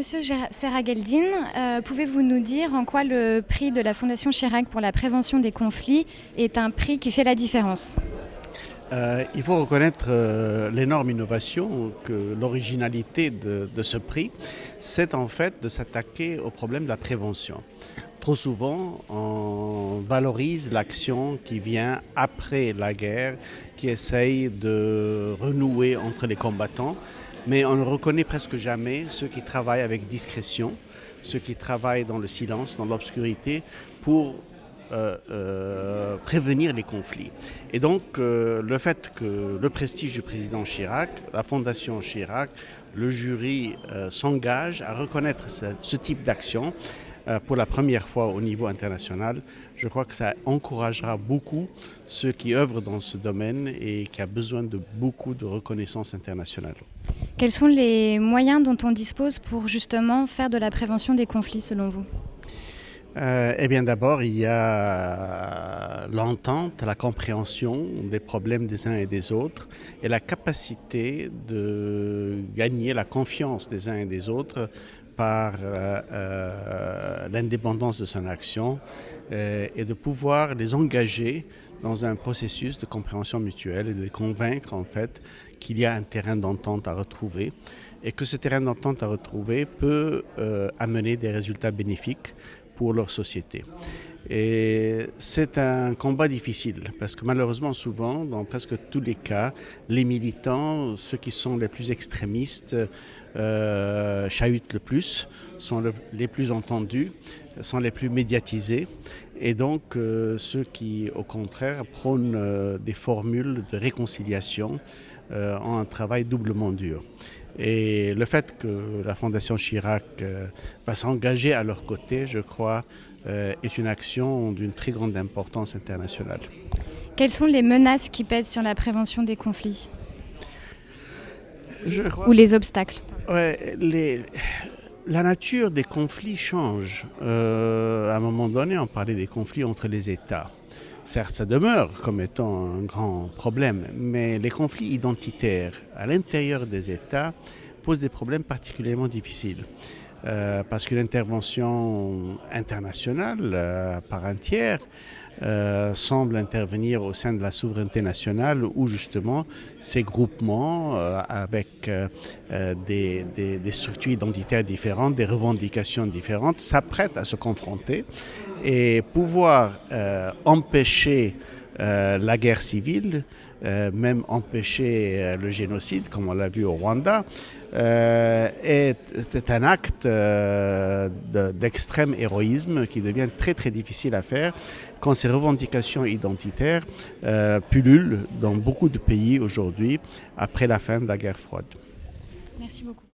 Monsieur Serra-Geldin, pouvez-vous nous dire en quoi le prix de la Fondation Chirac pour la prévention des conflits est un prix qui fait la différence? Il faut reconnaître l'énorme innovation, que l'originalité de ce prix, c'est en fait de s'attaquer au problème de la prévention. Trop souvent, on valorise l'action qui vient après la guerre, qui essaye de renouer entre les combattants, mais on ne reconnaît presque jamais ceux qui travaillent avec discrétion, ceux qui travaillent dans le silence, dans l'obscurité, pour prévenir les conflits. Et donc, le fait que le prestige du président Chirac, la Fondation Chirac, le jury s'engage à reconnaître ce type d'action pour la première fois au niveau international, je crois que ça encouragera beaucoup ceux qui œuvrent dans ce domaine et qui a besoin de beaucoup de reconnaissance internationale. Quels sont les moyens dont on dispose pour justement faire de la prévention des conflits selon vous? Eh bien d'abord, il y a l'entente, la compréhension des problèmes des uns et des autres et la capacité de gagner la confiance des uns et des autres par l'indépendance de son action et de pouvoir les engager dans un processus de compréhension mutuelle et de les convaincre en fait qu'il y a un terrain d'entente à retrouver et que ce terrain d'entente à retrouver peut amener des résultats bénéfiques pour leur société. Et c'est un combat difficile parce que malheureusement souvent, dans presque tous les cas, les militants, ceux qui sont les plus extrémistes, chahutent le plus, sont les plus entendus, sont les plus médiatisés. Et donc ceux qui, au contraire, prônent des formules de réconciliation ont un travail doublement dur. Et le fait que la Fondation Chirac va s'engager à leur côté, je crois, est une action d'une très grande importance internationale. Quelles sont les menaces qui pèsent sur la prévention des conflits? Ou les obstacles? La nature des conflits change. À un moment donné, on parlait des conflits entre les États. Certes, ça demeure comme étant un grand problème, mais les conflits identitaires à l'intérieur des États posent des problèmes particulièrement difficiles. Parce qu'une intervention internationale par un tiers semble intervenir au sein de la souveraineté nationale où justement ces groupements avec des structures identitaires différentes, des revendications différentes s'apprêtent à se confronter et pouvoir empêcher la guerre civile, même empêcher le génocide, comme on l'a vu au Rwanda, c'est un acte d'extrême héroïsme qui devient très très difficile à faire quand ces revendications identitaires pullulent dans beaucoup de pays aujourd'hui après la fin de la guerre froide. Merci beaucoup.